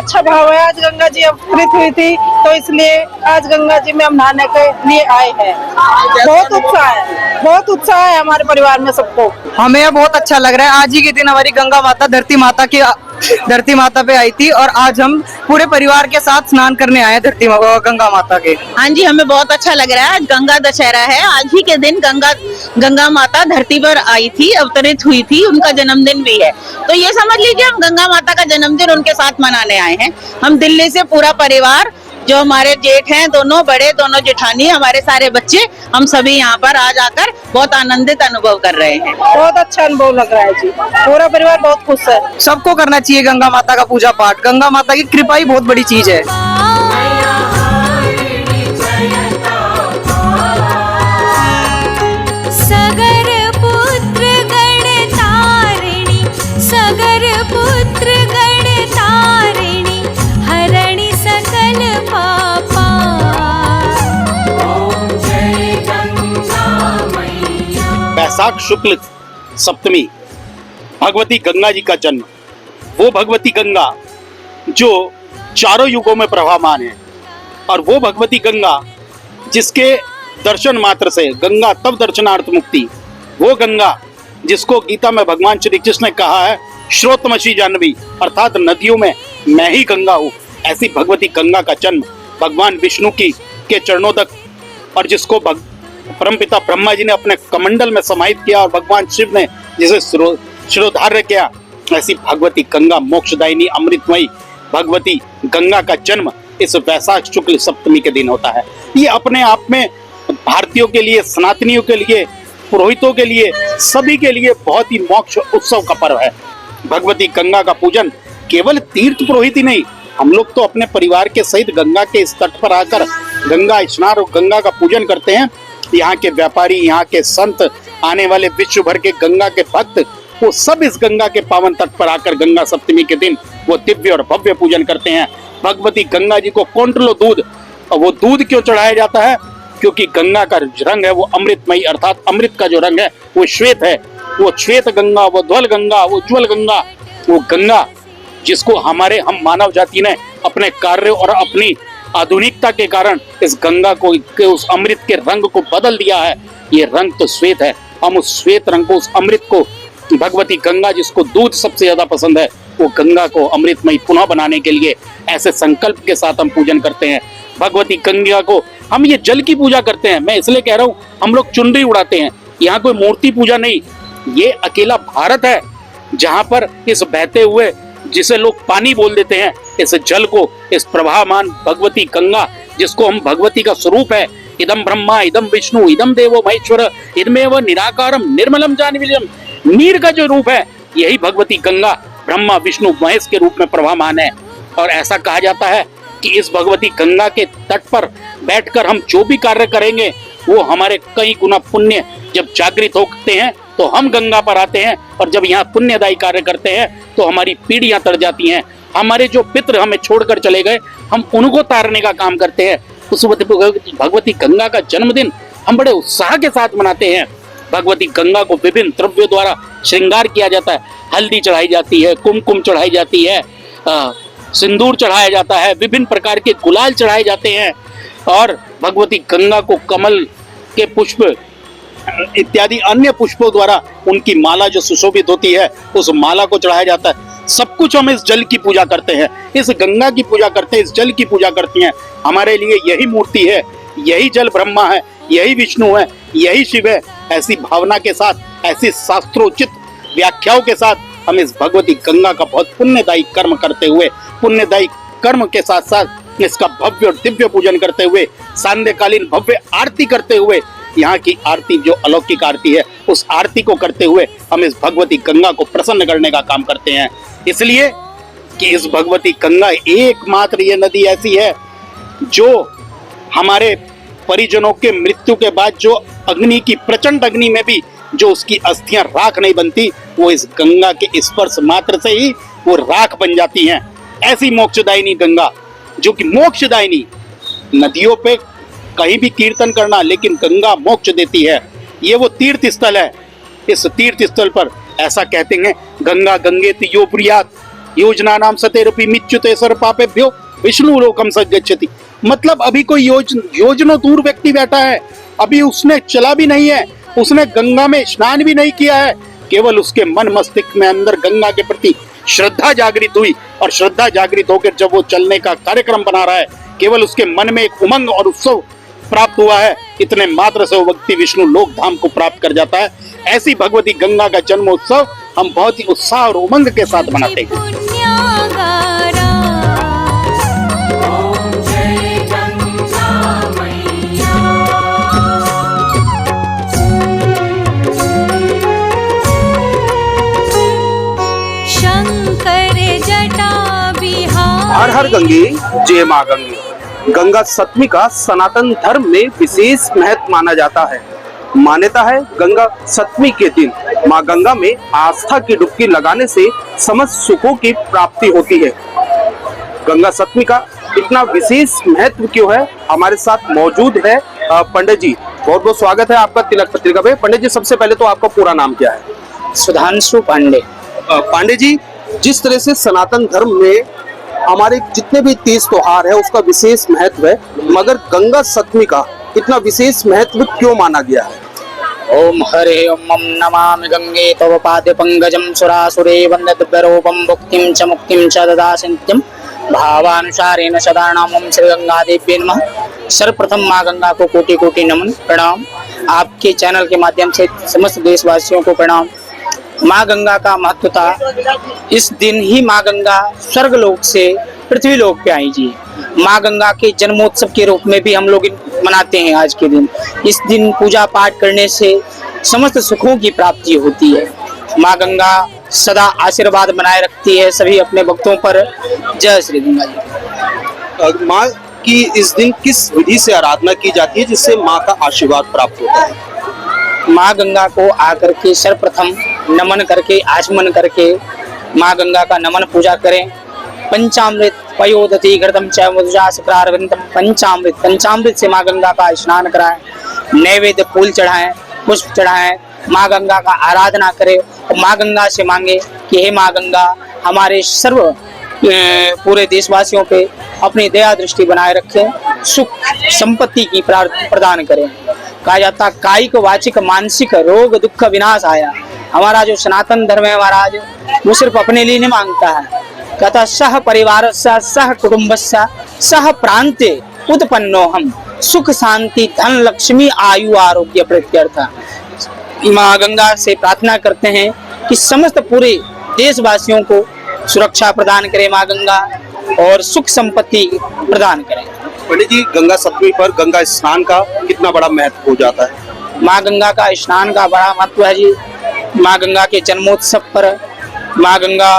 अच्छा भाव है। आज गंगा जी अवतरित हुई थी तो इसलिए आज गंगा जी में हम नहाने के लिए आए हैं। बहुत उत्साह है हमारे परिवार में सबको। हमें यह बहुत अच्छा लग रहा है। आज ही के दिन हमारी गंगा माता धरती माता पे आई थी और आज हम पूरे परिवार के साथ स्नान करने आए गंगा माता के। हाँ जी, हमें बहुत अच्छा लग रहा है। आज गंगा दशहरा है। आज ही के दिन गंगा माता धरती पर आई थी, अवतरित हुई थी, उनका जन्मदिन भी है। तो ये समझ लीजिए हम गंगा माता का जन्मदिन उनके साथ मनाने आए हैं। हम दिल्ली से पूरा परिवार, जो हमारे जेठ हैं दोनों बड़े, दोनों जेठानी, हमारे सारे बच्चे, हम सभी यहाँ पर आज आकर बहुत आनंदित अनुभव कर रहे हैं। बहुत अच्छा अनुभव लग रहा है जी। पूरा परिवार बहुत खुश है। सबको करना चाहिए गंगा माता का पूजा पाठ। गंगा माता की कृपा ही बहुत बड़ी चीज है। वैशाख शुक्ल सप्तमी भगवती गंगा जी का जन्म। वो भगवती गंगा जो चारों युगों में प्रवाहमान है और वो भगवती गंगा जिसके दर्शन मात्र से गंगा तब दर्शनार्थ मुक्ति। वो गंगा जिसको गीता में भगवान श्री कृष्ण ने कहा है श्रोतमशी जाह्नवी, अर्थात नदियों में मैं ही गंगा हूँ। ऐसी भगवती गंगा का जन्म भगवान विष्णु के चरणों तक, और जिसको परमपिता ब्रह्मा जी ने अपने कमंडल में समाहित किया और भगवान शिव ने जिसे शिरोधार्य किया। ऐसी भगवती गंगा मोक्षदायिनी अमृतमयी भगवती गंगा का जन्म इस वैशाख शुक्ल सप्तमी के दिन होता है। ये अपने आप में भारतीयों के लिए, सनातनियों के लिए, पुरोहितों के लिए, सभी के लिए बहुत ही मोक्ष उत्सव का पर्व है। भगवती गंगा का पूजन केवल तीर्थ पुरोहित ही नहीं, हम लोग तो अपने परिवार के सहित गंगा के इस तट पर आकर गंगा स्नान और गंगा का पूजन करते हैं। यहाँ के व्यापारी, यहाँ के संत, आने वाले विश्व भर के गंगा के भक्त, वो सब इस गंगा के पावन तट पर आकर गंगा सप्तमी के दिन वो दिव्य और भव्य पूजन करते हैं। भगवती गंगा जी को कौंटलो दूध, और वो दूध क्यों चढ़ाया जाता है? क्योंकि गंगा का रंग है वो अमृतमयी, अर्थात अमृत का जो रंग है वो श्वेत है। वो श्वेत गंगा, वो ध्वल गंगा, वो ज्वल गंगा, वो गंगा जिसको हम मानव जाति ने अपने कार्य और अपनी आधुनिकता के कारण इस गंगा को के उस अमृत के रंग को बदल दिया है। ये रंग तो श्वेत है। हम उस श्वेत रंग को, उस अमृत को, भगवती गंगा जिसको दूध सबसे ज्यादा पसंद है, वो गंगा को अमृतमयी पुनः बनाने के लिए ऐसे संकल्प के साथ हम पूजन करते हैं। भगवती गंगा को हम ये जल की पूजा करते हैं। मैं इसलिए कह रहा हूँ, हम लोग चुनरी उड़ाते हैं, यहाँ कोई मूर्ति पूजा नहीं। ये अकेला भारत है जहाँ पर इस बहते हुए, जिसे लोग पानी बोल देते हैं, इस जल को, इस प्रवाहमान भगवती गंगा जिसको हम भगवती का स्वरूप है, इदम ब्रह्मा इदम विष्णु इदम देवो महेश्वर इदमेव निराकारम निर्मलम जानवीर्यम, नीर का जो रूप है यही भगवती गंगा ब्रह्मा विष्णु महेश के रूप में प्रवाहमान है। और ऐसा कहा जाता है कि इस भगवती गंगा के तट पर बैठकर हम जो भी कार्य करेंगे वो हमारे कई गुना पुण्य जब जागृत होते हैं तो हम गंगा पर आते हैं, और जब यहाँ पुण्यदायी कार्य करते हैं तो हमारी पीढ़ियां तर जाती हैं। हमारे जो पितृ हमें छोड़कर चले गए, हम उनको तारने का काम करते हैं। उस भगवती गंगा का जन्मदिन हम बड़े उत्साह के साथ मनाते हैं। भगवती गंगा को विभिन्न द्रव्यों द्वारा श्रृंगार किया जाता है। हल्दी चढ़ाई जाती है, कुमकुम चढ़ाई जाती है, सिंदूर चढ़ाया जाता है, विभिन्न प्रकार के गुलाल चढ़ाए जाते हैं, और भगवती गंगा को कमल के पुष्प इत्यादि अन्य पुष्पों द्वारा उनकी माला जो सुशोभित होती है उस माला को चढ़ाया जाता है। सब कुछ हम इस जल की पूजा करते हैं, इस गंगा की पूजा करते हैं, इस जल की पूजा करते हैं। हमारे लिए यही मूर्ति है, यही जल ब्रह्मा है, यही विष्णु है, यही शिव है। ऐसी भावना के साथ, ऐसी शास्त्रोचित व्याख्याओं के साथ हम इस भगवती गंगा का बहुत पुण्यदायी कर्म करते हुए, पुण्यदायी कर्म के साथ साथ इसका भव्य और दिव्य पूजन करते हुए, सांध्यकालीन भव्य आरती करते हुए, यहाँ की आरती जो अलौकिक आरती है उस आरती को करते हुए हम इस भगवती गंगा को प्रसन्न करने का काम करते हैं। इसलिए कि इस भगवती गंगा एकमात्र ये नदी ऐसी है जो हमारे परिजनों के मृत्यु के बाद जो अग्नि की, प्रचंड अग्नि में भी जो उसकी अस्थियां राख नहीं बनती, वो इस गंगा के स्पर्श मात्र से ही वो राख बन जाती हैं। ऐसी मोक्षदायिनी गंगा जो कि मोक्षदायिनी, नदियों पे कहीं भी कीर्तन करना, लेकिन गंगा मोक्ष देती है। ये वो तीर्थ स्थल है। इस तीर्थ स्थल पर ऐसा कहते हैं, गंगा गंगेति यो ब्रूयात्, योजनानां सतेरपि मिच्युते सर्वपापेभ्यो विष्णु लोकम सज्जति। मतलब अभी कोई योजनों दूर व्यक्ति बैठा है, अभी उसने चला भी नहीं है, उसने गंगा में स्नान भी नहीं किया है, केवल उसके मन मस्तिष्क में अंदर गंगा के प्रति श्रद्धा जागृत हुई, और श्रद्धा जागृत होकर जब वो चलने का कार्यक्रम बना रहा है, केवल उसके मन में एक उमंग और उत्सव प्राप्त हुआ है, इतने मात्र से वो व्यक्ति विष्णु लोक धाम को प्राप्त कर जाता है। ऐसी भगवती गंगा का जन्मोत्सव हम बहुत ही उत्साह और उमंग के साथ मनाते हैं। हर हर गंगे जय मां गंगे। गंगा सप्तमी का सनातन धर्म में विशेष महत्व माना जाता है। मान्यता है गंगा सप्तमी के दिन मां गंगा में आस्था की डुबकी लगाने से समस्त सुखों की प्राप्ति होती है। गंगा सप्तमी का इतना विशेष महत्व क्यों है, हमारे साथ मौजूद है पंडित जी। बहुत बहुत स्वागत है आपका तिलक पत्रिका पे। पंडित जी, सबसे पहले तो आपका पूरा नाम क्या है? सुधांशु पांडे। पांडे जी, जिस तरह से सनातन धर्म में हमारे जितने भी तीज त्योहार है उसका विशेष महत्व है, मगर गंगा सप्तमी का इतना विशेष महत्व क्यों माना गया है? ओम हरे ओम नमामि गंगे तव पाद पंकजम सुरासुरे वंदते रूपम मुक्तिम च ददासि नित्यं भावानुसारेण सदा नमः श्री गंगा देवी नमः। सर्वप्रथम मां गंगा को कोटि कोटि नमन प्रणाम। आपके चैनल के माध्यम से समस्त देशवासियों को प्रणाम। माँ गंगा का महत्वता, इस दिन ही माँ गंगा स्वर्ग लोक से पृथ्वी लोक पे आई जी। माँ गंगा के जन्मोत्सव के रूप में भी हम लोग मनाते हैं आज के दिन। इस दिन पूजा पाठ करने से समस्त सुखों की प्राप्ति होती है। माँ गंगा सदा आशीर्वाद बनाए रखती है सभी अपने भक्तों पर। जय श्री गंगा जी। माँ की इस दिन किस विधि से आराधना की जाती है जिससे माँ का आशीर्वाद प्राप्त होता है? माँ गंगा को आकर के सर्वप्रथम नमन करके, आचमन करके माँ गंगा का नमन पूजा करें। पंचामृत पयोदति घृतम च मुद्रास प्रारविंदम। पंचामृत से माँ गंगा का स्नान कराएं, नैवेद्य फूल चढ़ाएं, पुष्प चढ़ाएं, माँ गंगा का आराधना करें और माँ गंगा से मांगे कि हे माँ गंगा, हमारे सर्व पूरे देशवासियों पे अपनी दया दृष्टि बनाए रखें, सुख संपत्ति की प्रदान करें। कहा जाता कायिक वाचिक मानसिक रोग दुख विनाश आया। हमारा जो सनातन धर्म है महाराज, वो सिर्फ अपने लिए नहीं मांगता है। कहता सह परिवार सह कुटुंब सह प्रांते उत्पन्नो हम सुख शांति धन लक्ष्मी आयु आरोग्य प्रत्यर्थ। माँ गंगा से प्रार्थना करते हैं कि समस्त पूरे देशवासियों को सुरक्षा प्रदान करे माँ गंगा और सुख संपत्ति प्रदान करें। पंडित जी, गंगा सप्तमी पर गंगा स्नान का कितना बड़ा महत्व हो जाता है? माँ गंगा का स्नान का बड़ा महत्व है जी। माँ गंगा के जन्मोत्सव पर माँ गंगा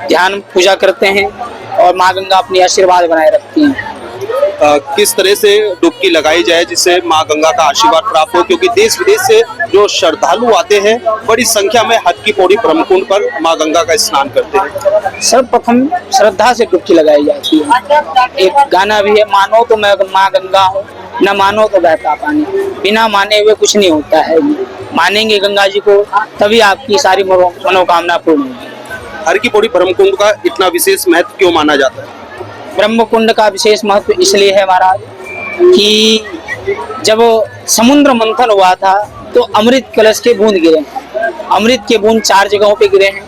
ध्यान पूजा करते हैं और माँ गंगा अपनी आशीर्वाद बनाए रखती हैं। किस तरह से डुबकी लगाई जाए जिससे माँ गंगा का आशीर्वाद प्राप्त हो, क्योंकि देश विदेश से जो श्रद्धालु आते हैं बड़ी संख्या में हर की पौड़ी ब्रह्मकुंड पर माँ गंगा का स्नान करते हैं। सर्वप्रथम श्रद्धा से डुबकी लगाई जाती है। एक गाना भी है, मानो तो मैं माँ गंगा हूँ, न मानो तो बहता पानी। बिना माने हुए कुछ नहीं होता है। मानेंगे गंगा जी को तभी आपकी सारी मनोकामना पूर्ण होगी। हर की पौड़ी ब्रह्मकुंड का इतना विशेष महत्व क्यों माना जाता है? ब्रह्मकुंड का विशेष महत्व इसलिए है महाराज कि जब समुद्र मंथन हुआ था तो अमृत कलश के बूंद गिरे। अमृत के बूंद 4 जगहों पे गिरे हैं,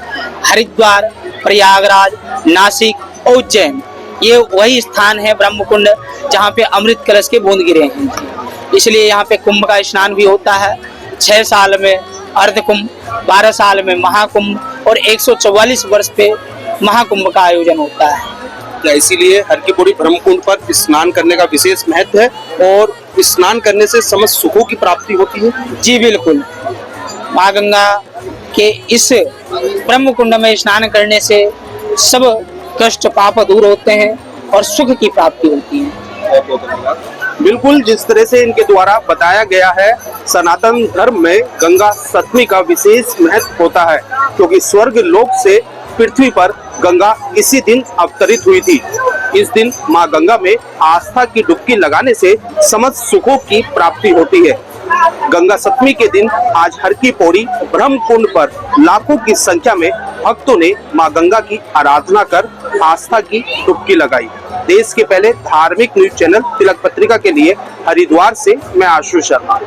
हरिद्वार, प्रयागराज, नासिक और उज्जैन। ये वही स्थान है ब्रह्मकुंड जहाँ पे अमृत कलश के बूंद गिरे हैं। इसलिए यहाँ पे कुंभ का स्नान भी होता है। 6 साल में अर्ध कुंभ, 12 साल में महाकुंभ और 144 वर्ष पे महाकुंभ का आयोजन होता है। इसीलिए हर की पौड़ी ब्रह्मकुंड पर स्नान करने का विशेष महत्व है और स्नान करने से समस्त सुखों की प्राप्ति होती है। जी बिल्कुल। माँ गंगा के इस ब्रह्मकुंड में स्नान करने से सब कष्ट पाप दूर होते हैं और सुख की प्राप्ति होती है। बिल्कुल, जिस तरह से इनके द्वारा बताया गया है, सनातन धर्म में गंगा सप्तमी का विशेष महत्व होता है क्योंकि स्वर्ग लोक से पृथ्वी पर गंगा इसी दिन अवतरित हुई थी। इस दिन माँ गंगा में आस्था की डुबकी लगाने से समस्त सुखों की प्राप्ति होती है। गंगा सप्तमी के दिन आज हर की पौड़ी ब्रह्मकुंड पर लाखों की संख्या में भक्तों ने मां गंगा की आराधना कर आस्था की डुबकी लगाई। देश के पहले धार्मिक न्यूज चैनल तिलक पत्रिका के लिए हरिद्वार से मैं आशु शर्मा।